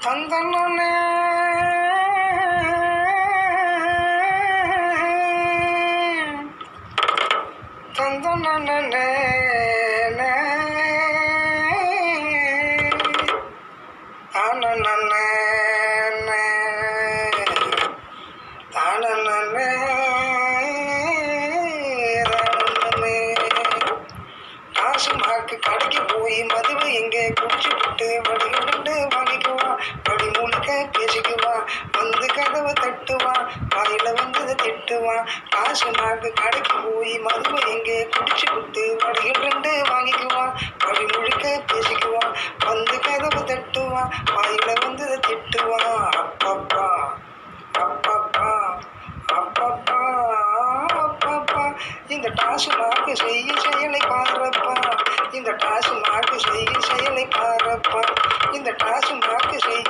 தந்தனே தந்தனே தானே தானே டாஸ்மாக் கடைக்கு போய் மதுவை எங்கே குடிச்சுட்டு வடிகண்டு வாங்கிக்குவான். படி முழுக்க பேசிக்குவான். வந்து கதவை தட்டுவான். வாயில வந்ததை திட்டுவான். டாஸ்மாக் கடைக்கு போய் மதுவை எங்கே குடிச்சுட்டு வடிகண்டு வாங்கிக்குவான். படி முழுக்க பேசிக்குவான். வந்து கதவை தட்டுவான். வாயில வந்ததை திட்டுவான். அப்பப்பா அப்பப்பா அப்பப்பா அப்பப்பா இந்த டாஸ்மாக் செய்ய செயலை பாருப்பா. இந்த டாஸ்மாக் செய்ய செயலை பாருப்பா. இந்த டாஸ்மாக் செய்ய